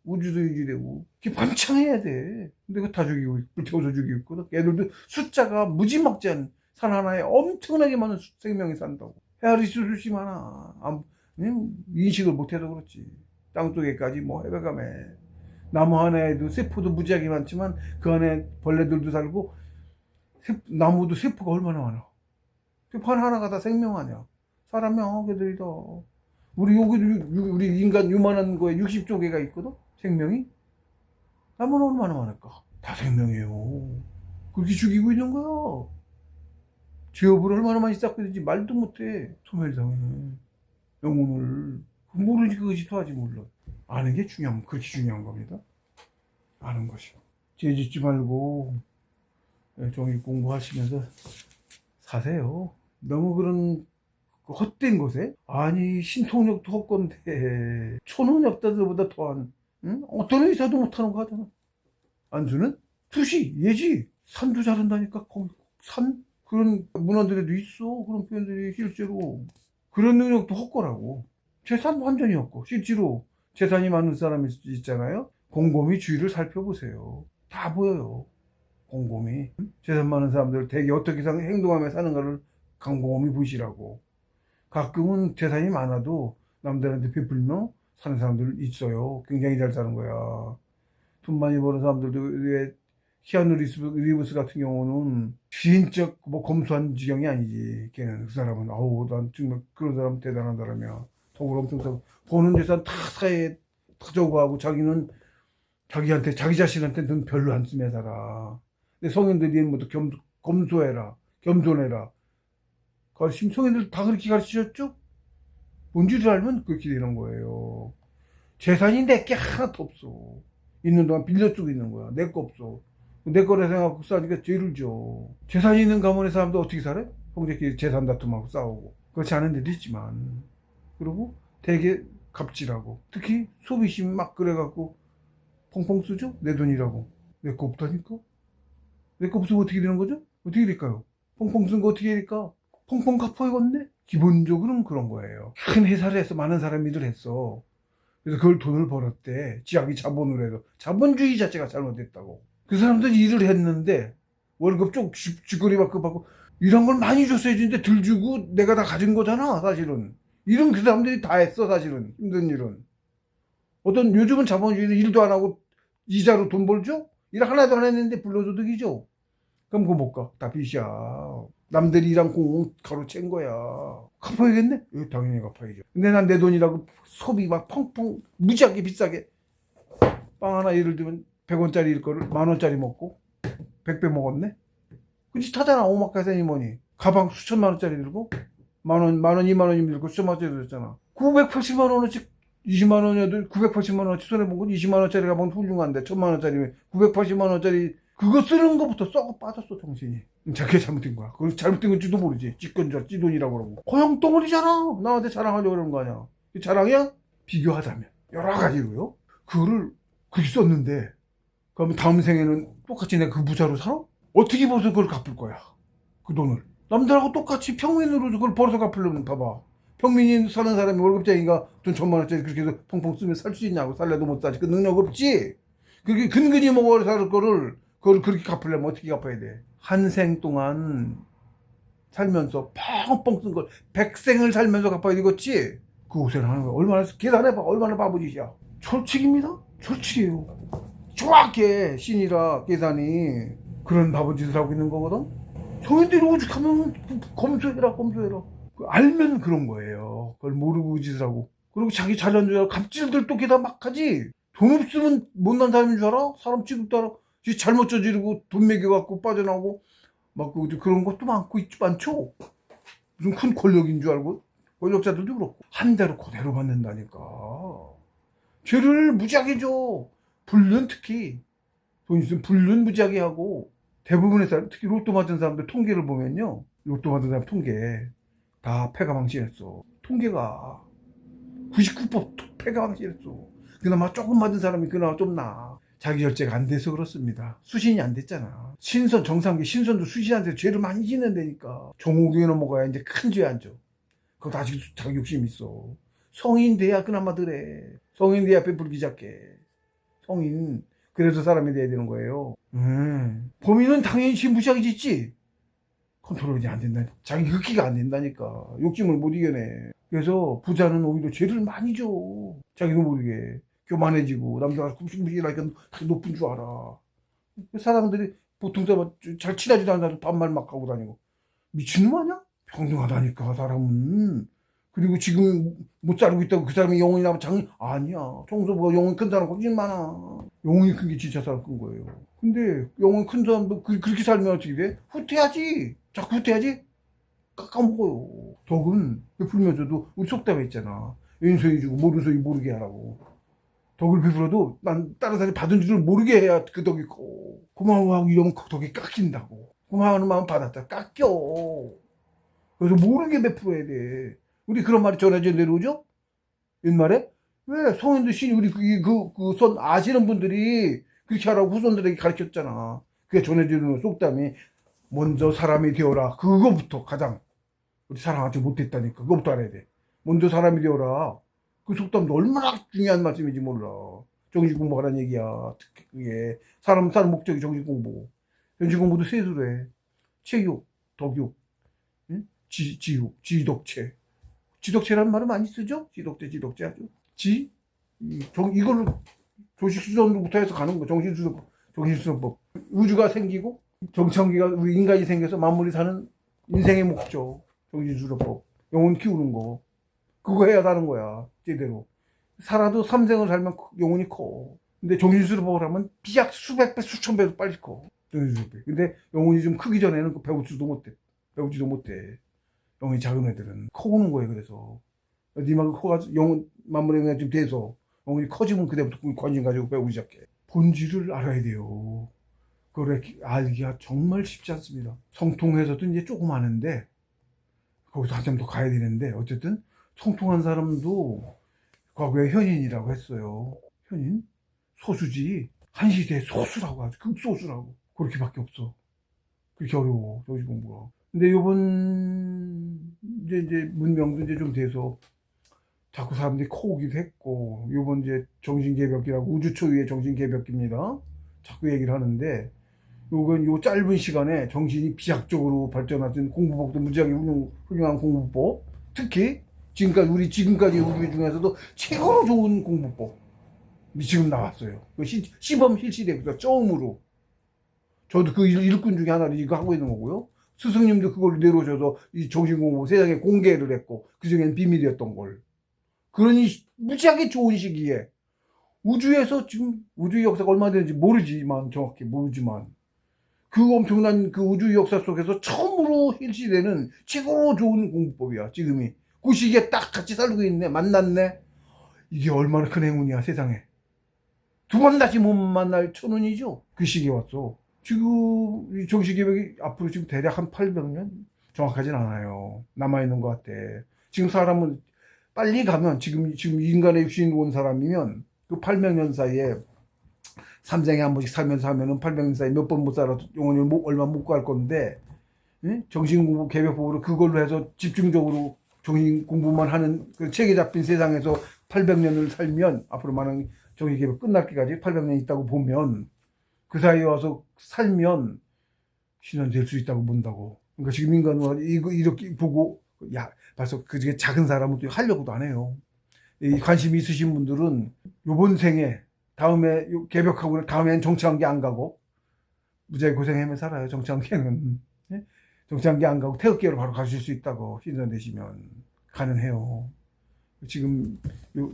우주도 유지되고. 그게 번창해야 돼. 근데 그거 다 죽이고 불태워서 죽이고 있거든. 걔들도 숫자가 무지막지한 산 하나에 엄청나게 많은 생명이 산다고. 헤아릴 수없이 많아. 인식을 못해서 그렇지. 땅속에까지 뭐 해배감에. 나무 하나에도 세포도 무지하게 많지만 그 안에 벌레들도 살고, 나무도 세포가 얼마나 많아. 세포 하나가 다 생명 아니야. 사람이야, 걔들이 다. 우리 여기도, 우리 인간 요만한 거에 60조 개가 있거든? 생명이? 나무는 얼마나 많을까? 다 생명이에요. 그렇게 죽이고 있는 거야. 죄업을 얼마나 많이 쌓고 있는지 말도 못해. 소멸당해. 영혼을. 모르지, 그것이 하지, 몰라. 아는 게 그렇게 중요한 겁니다. 아는 것이요. 죄 짓지 말고, 종이 공부하시면서 사세요. 너무 그런 헛된 것에, 아니 신통력도 헛건데 초능력자들보다 더한, 어떤 의사도 못하는 거 하잖아. 안수는 투시 예지. 산도 자른다니까. 산 그런 문화들에도 있어, 그런 표현들이. 실제로 그런 능력도 헛거라고. 재산 완전히 없고, 실제로 재산이 많은 사람이 있잖아요. 곰곰이 주위를 살펴보세요. 다 보여요. 곰곰이. 재산 많은 사람들 되게 어떻게 행동하며 사는가를 곰곰이 보시라고. 가끔은 재산이 많아도 남들한테 베풀며 사는 사람들 있어요. 굉장히 잘 사는 거야. 돈 많이 버는 사람들도, 왜 키아누 리브스 같은 경우는 진짜 뭐 검소한 지경이 아니지. 걔는, 그 사람은 아우 난 정말 그런 사람 대단한 사람이야. 돈을 엄청 쓰고 버는 재산 다 사회에 다 저거하고, 자기는 자기한테, 자기 자신한테 돈 별로 안 쓰며 살아. 근데 성인들이 뭐또 검소해라, 겸손해라. 성인들 다 그렇게 가르치셨죠? 뭔지를 알면 그렇게 되는 거예요. 재산이 내게 하나도 없어. 있는 동안 빌려 쓰고 있는 거야. 내 거 없어. 내 거라 생각하고 싸니까 죄를 져. 재산이 있는 가문의 사람도 어떻게 살아요? 형제끼리 재산 다툼하고 싸우고. 그렇지 않은 데도 있지만. 그리고 되게 갑질하고. 특히 소비심 막 그래갖고 펑펑 쓰죠? 내 돈이라고. 내 거 없다니까? 내 거 없으면 어떻게 되는 거죠? 어떻게 될까요? 펑펑 쓴 거 어떻게 될까? 펑펑 갚아야겠네? 기본적으로는 그런 거예요. 큰 회사를 해서 많은 사람이 일을 했어. 그래서 그걸 돈을 벌었대. 지하기 자본으로 해서. 자본주의 자체가 잘못됐다고. 그 사람들이 일을 했는데 월급 쭉 쥐꼬리 받고 이런 걸 많이 줬어야지. 근데 덜 주고 내가 다 가진 거잖아, 사실은. 일은 그 사람들이 다 했어, 사실은. 힘든 일은. 어떤 요즘은 자본주의는 일도 안 하고 이자로 돈 벌죠? 일 하나도 안 했는데 불로소득이죠. 그럼 그거 못 가. 다 빚이야. 남들이 일한 공 가로챈 거야. 갚아야겠네? 이거 당연히 갚아야죠. 근데 난 내 돈이라고 소비 막 펑펑 무지하게 비싸게 빵 하나 예를 들면 100원짜리일 거를 10,000원짜리 먹고 100배 먹었네? 그 짓 하잖아. 오마카세니 뭐니. 가방 수천만 원짜리 들고 만원, 2만 원이면 들고 수천만 원짜리 들었잖아. 980만 원어치 20만 원이어도 980만 원어치 손해본 건 20만 원짜리 가방 훌륭한데 1000만 원짜리면 980만 원짜리 그거 쓰는 거부터 썩어 빠졌어 정신이. 자기가 잘못된 거야. 그걸 잘못된 건지도 모르지. 찌건줄 찌돈이라고 그러고. 허영덩어리잖아. 나한테 자랑하려고 그러는 거 아니야. 자랑이야? 비교하자면 여러 가지로요. 그거를 그렇게 썼는데 그러면 다음 생에는 똑같이 내가 그 부자로 살아? 어떻게 벌어서 그걸 갚을 거야? 그 돈을. 남들하고 똑같이 평민으로 그걸 벌어서 갚으려면 봐봐. 평민이 사는 사람이 월급쟁이가 돈 1,000만 원짜리 그렇게 해서 펑펑 쓰면 살 수 있냐고. 살려도 못 사지. 그 능력 없지. 그렇게 근근히 먹어 살 거를 그걸 그렇게 갚으려면 어떻게 갚아야 돼? 한 생 동안 살면서 펑펑 쓴 걸 100생을 살면서 갚아야 되겠지? 그 고생을 하는 거야. 얼마나 계산해봐. 얼마나 바보짓이야. 철칙입니다. 철칙이에요. 정확해. 신이라 계산이 그런 바보짓을 하고 있는 거거든. 성인들이 오죽하면 검소해라. 알면 그런 거예요. 그걸 모르고 짓을 하고. 그리고 자기 잘난 줄 알아. 갑질들 또 계산 막 하지. 돈 없으면 못난 사람인 줄 알아? 사람 취급도 알아. 잘못 저지르고 돈 매겨갖고 빠져나오고 막 그런 것도 많죠. 무슨 큰 권력인 줄 알고. 권력자들도 그렇고. 한 대로 그대로 받는다니까. 죄를 무지하게 줘. 불륜 특히. 돈 있으면 불륜 무지하게 하고. 대부분의 사람, 특히 로또 맞은 사람들 통계를 보면요. 로또 맞은 사람 통계. 다 패가 망신했어. 통계가 99% 패가 망신했어. 그나마 조금 맞은 사람이 그나마 좀 나아. 자기 결제가 안 돼서 그렇습니다. 수신이 안 됐잖아. 신선 정상기 신선도 수신한테 죄를 많이 짓는다니까. 종옥에 넘어가야 이제 큰 죄 안 줘. 그것도 아직 자기 욕심 있어. 성인 돼야 그나마 덜해. 성인 돼야 베풀기 작게. 성인 그래서 사람이 돼야 되는 거예요. 범인은 당연히 죄 무지하게 짓지. 컨트롤이 안 된다. 자기 흑기가 안 된다니까. 욕심을 못 이겨내. 그래서 부자는 오히려 죄를 많이 줘. 자기도 모르게. 교만해지고, 남자가 굽신굽신하니까 높은 줄 알아. 사람들이 보통 잘 친하지도 않은 사람 반말 막 하고 다니고. 미친놈 아니야? 평등하다니까, 사람은. 그리고 지금 못 살고 있다고 그 사람이 영혼이 나면 아니야. 청소부가 영혼이 큰 사람 훨씬 많아. 영혼이 큰 게 진짜 사람 큰 거예요. 근데 영혼이 큰 사람도 그렇게 살면 어떻게 돼? 후퇴하지. 자꾸 후퇴하지? 깎아먹어요. 덕은 베풀면서도 우리 속담에 있잖아. 왼손이 주고 모르는 손이 모르게 하라고. 덕을 베풀어도 난 다른 사람이 받은 줄을 모르게 해야 그 덕이 커. 고마워하고 이러면 그 덕이 깎인다고. 고마워하는 마음 받았다. 깎여. 그래서 모르게 베풀어야 돼. 우리 그런 말이 전해져 내려오죠? 옛말에? 왜? 성인들 신이 우리 선 아시는 분들이 그렇게 하라고 후손들에게 가르쳤잖아. 그게 전해지는 속담이 먼저 사람이 되어라. 그거부터 가장 우리 사랑하지 못했다니까. 그거부터 알아야 돼. 먼저 사람이 되어라. 그 속담도 얼마나 중요한 말씀인지 몰라. 정신 공부하라는 얘기야. 특히 그게 사람 사는 목적이 정신 공부. 정신 공부도 셋으로 해. 체육, 덕육, 응? 지육, 지덕체. 지덕체라는 말을 많이 쓰죠? 지덕체 아주. 이걸 조식수선부터 해서 가는 거. 정신수선법. 우주가 생기고 정청기가 우리 인간이 생겨서 만물이 사는 인생의 목적. 정신수선법. 영혼 키우는 거. 그거 해야 하는 거야. 제대로. 살아도 3생을 살면 영혼이 커. 근데 정신수선법을 하면 비약 수백 배, 수천 배도 빨리 커. 정신수선법. 근데 영혼이 좀 크기 전에는 배우지도 못해. 영혼이 작은 애들은 커오는 거예요. 그래서 니만 커가지고 영혼 만물에 좀 돼서 영혼이 커지면 그때부터 관심 가지고 배우기 시작해. 본질을 알아야 돼요. 그걸 알기가 정말 쉽지 않습니다. 성통해서도 이제 조금 아는데 거기서 한참 더 가야 되는데 어쨌든 성통한 사람도 과거에 현인이라고 했어요. 현인? 소수지. 한 시대의 소수라고 하죠. 극소수라고. 그렇게밖에 없어. 그렇게 어려워. 정신 공부가. 근데 요번 이제 문명도 이제 좀 돼서 자꾸 사람들이 커오기도 했고, 요번 이제 정신개벽기라고 우주 초유의 정신개벽기입니다. 자꾸 얘기를 하는데, 요건 요 짧은 시간에 정신이 비약적으로 발전하던 공부법도 무지하게 훌륭한 공부법. 특히 지금까지 우리 중에서도 최고로 좋은 공부법. 지금 나왔어요. 시범 실시되고서 처음으로. 저도 그 일꾼 중에 하나를 이거 하고 있는 거고요. 스승님도 그걸 내려오셔서 이 정신공부 세상에 공개를 했고, 그중엔 비밀이었던 걸. 그러니 무지하게 좋은 시기에 우주에서 지금 우주 역사가 얼마 되는지 모르지만, 정확히 모르지만, 그 엄청난 그 우주 역사 속에서 처음으로 실시되는 최고로 좋은 공부법이야, 지금이. 그 시기에 딱 같이 살고 있네, 만났네. 이게 얼마나 큰 행운이야, 세상에. 두 번 다시 못 만날 천운이죠. 그 시기에 왔어. 지금 이 정시계획이 앞으로 지금 대략 한 800년? 정확하진 않아요. 남아있는 것 같아. 지금 사람은 빨리 가면, 지금 인간의 육신이 온 사람이면 그 800년 사이에 3생에 한 번씩 살면서 하면은 800년 사이에 몇 번 못 살아도 영원히 얼마 못 갈 건데, 응? 정신공부 계획법으로 그걸로 해서 집중적으로 정신공부만 하는 그 체계 잡힌 세상에서 800년을 살면, 앞으로 많은 정신계획 끝날 때까지 800년 있다고 보면, 그 사이에 와서 살면 신은 될 수 있다고 본다고. 그러니까 지금 인간은 이거 이렇게 보고, 야, 벌써 그 중에 작은 사람은 또 하려고도 안 해요. 이 관심이 있으신 분들은 요번 생에, 다음에 개벽하고 다음엔 정치한계 안 가고 무지하게 고생하면 살아요. 정치한계는. 예? 정치한계 안 가고 태극계로 바로 가실 수 있다고. 신선되시면 가능해요. 지금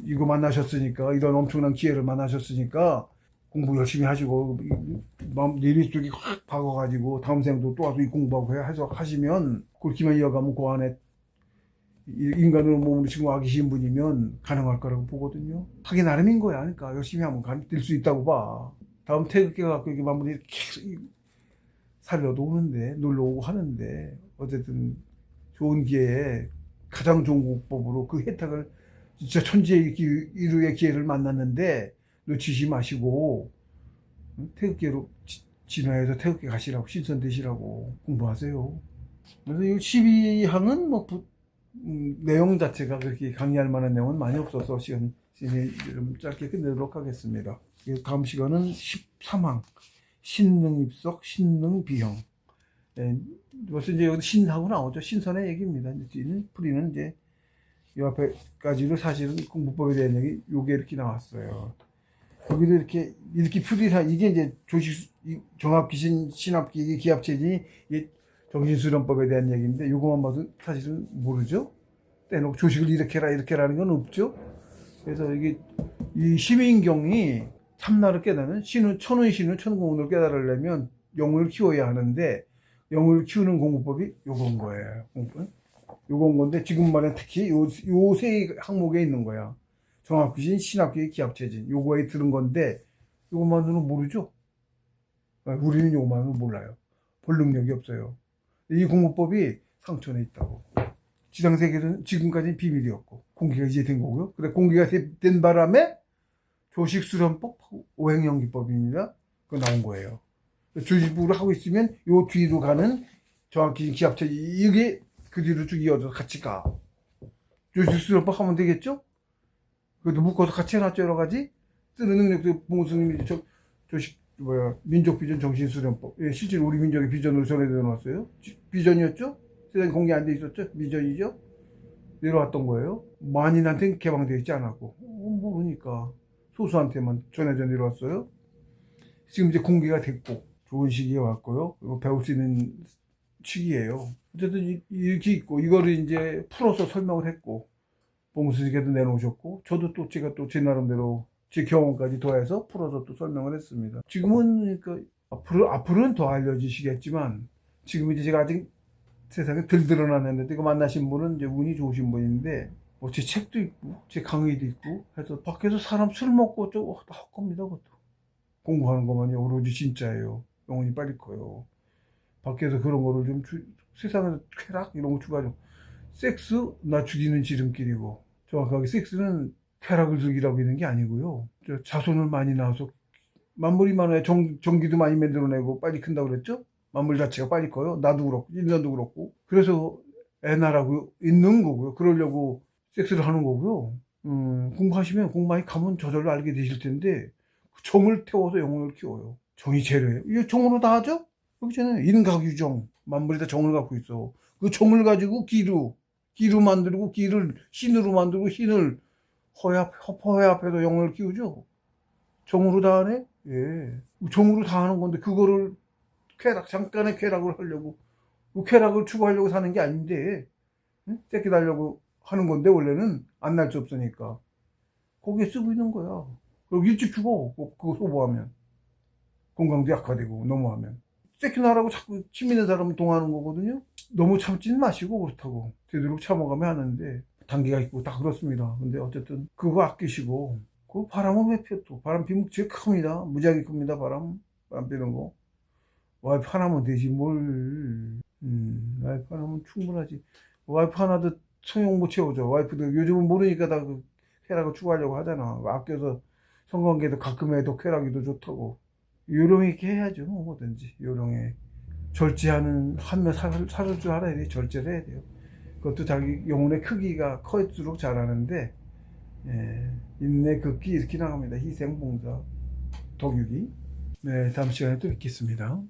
이거 만나셨으니까, 이런 엄청난 기회를 만나셨으니까 공부 열심히 하시고 내리 쪽이 확 박아가지고 다음 생도 또 와서 이 공부하고 해서 하시면, 그렇게만 이어가면 그 안에 인간으로 몸으로 지금 와 계신 분이면 가능할 거라고 보거든요. 하기 나름인 거야. 그러니까 열심히 하면 될 수 있다고 봐. 다음 태극기가 갖고 이렇게 마무리 계속 살려도 오는데, 놀러 오고 하는데, 어쨌든 좋은 기회에 가장 좋은 공법으로 그 혜택을, 진짜 천지의 이루의 기회를 만났는데 놓치지 마시고 태극기로 진화해서 태극기 가시라고, 신선되시라고 공부하세요. 그래서 이 12항은 뭐 내용 자체가 그렇게 강의할 만한 내용은 많이 없어서 시간이 좀 짧게 끝내도록 하겠습니다. 다음 시간은 13항 신능입석 신능비형. 벌써 이제 여기 신하고 나오죠. 신선의 얘기입니다. 풀이는 이제 이 앞에까지도 사실은 공부법에 대한 얘기 요게 이렇게 나왔어요. 여기도 이렇게 풀이를, 이게 이제 종합기신 신합기기 기압체지 정신수련법에 대한 얘기인데, 요거만 봐도 사실은 모르죠. 떼놓고 조식을 이렇게 해라는 건 없죠. 그래서 이게 이 시민경이 참나를 깨닫는 천운 신은 천공을 깨달으려면 영을 키워야 하는데, 영을 키우는 공부법이 요건 거예요. 요건 건데, 지금 말은 특히 요 세 항목에 있는 거야. 종합기신, 신합기기, 기합체진. 요거에 들은 건데, 요것만으로는 모르죠. 우리는 요것만으로는 몰라요. 볼 능력이 없어요. 이 공부법이 상천에 있다고. 지상세계는 지금까지는 비밀이었고, 공개가 이제 된 거고요. 그래, 공개가 된 바람에 조식수련법, 오행연기법입니다. 그거 나온 거예요. 조직부를 하고 있으면 요 뒤로 가는 정확히 기합체, 이게 그 뒤로 쭉 이어져서 같이 가. 조식수련법 하면 되겠죠? 그래도 묶어서 같이 해놨죠, 여러 가지. 쓰는 능력도 봉수님이 민족비전 정신수련법. 예, 실제로 우리 민족의 비전으로 전해져 놨어요. 비전이었죠? 세상에 공개 안 돼 있었죠? 비전이죠? 내려왔던 거예요. 만인한테는 개방되어 있지 않았고. 모르니까. 소수한테만 전해져 내려왔어요. 지금 이제 공개가 됐고, 좋은 시기에 왔고요. 그리고 배울 수 있는 시기예요. 어쨌든 이렇게 있고, 이거를 이제 풀어서 설명을 했고, 봉수님께도 내놓으셨고, 저도 또 제가 또 제 나름대로 제 경험까지 더해서 풀어서 또 설명을 했습니다. 지금은 그러니까 앞으로는 더 알려지시겠지만, 지금 이제 제가 아직 세상에 덜 드러났는데, 이거 만나신 분은 이제 운이 좋으신 분인데, 뭐 제 책도 있고 제 강의도 있고 해서 밖에서 사람 술 먹고 좀 할 겁니다. 그것도 공부하는 것만이 오로지 진짜예요. 영혼이 빨리 커요. 밖에서 그런 거를 좀 세상에서 쾌락 이런 거 추가하죠. 섹스 나 죽이는 지름길이고, 정확하게 섹스는 쾌락을 즐기라고 있는 게 아니고요. 자손을 많이 낳아서 만물이 많아야 전기도 많이 만들어내고 빨리 큰다고 그랬죠. 만물 자체가 빨리 커요. 나도 그렇고 인간도 그렇고. 그래서 애 낳으라고 있는 거고요. 그러려고 섹스를 하는 거고요. 공부하시면 공 많이 가면 저절로 알게 되실 텐데, 정을 태워서 영혼을 키워요. 정이 재료예요. 이게 정으로 다 하죠? 여기 있잖아요. 인각유정. 만물이 다 정을 갖고 있어. 그 정을 가지고 기루 만들고, 기를 신으로 만들고, 신을 허회 앞에서 영혼을 키우죠. 정으로 다 하네? 예. 정으로 다 하는 건데, 그거를 잠깐의 쾌락을 하려고, 그 쾌락을 추구하려고 사는 게 아닌데, 응? 떼끼 달려고 하는 건데, 원래는 안 날 수 없으니까. 거기에 쓰고 있는 거야. 그리고 일찍 죽어. 그거 소모하면. 건강도 약화되고, 너무하면. 떼끼 나라고 자꾸 침 있는 사람은 동하는 거거든요. 너무 참지는 마시고, 그렇다고. 되도록 참아가면 하는데, 단계가 있고 다 그렇습니다. 근데 어쨌든, 그거 아끼시고, 그 바람은 왜 펴 또? 바람 피면 제일 큽니다. 무지하게 큽니다, 바람 피는 거. 와이프 하나면 되지, 뭘. 와이프 하나면 충분하지. 와이프 하나도 소용 못 채워줘. 와이프도 요즘은 모르니까 다 그 쾌락을 추구하려고 하잖아. 아껴서 성관계도 가끔 해도 쾌락이 더 좋다고. 요령이 있게 해야죠, 뭐든지. 요령에. 절제하는, 하면 살을 줄 알아야 돼. 절제를 해야 돼요. 그것도 자기 영혼의 크기가 클수록 잘하는데, 예, 인내, 극기 이렇게 나갑니다. 희생봉사, 덕육이. 네, 다음 시간에 또 뵙겠습니다.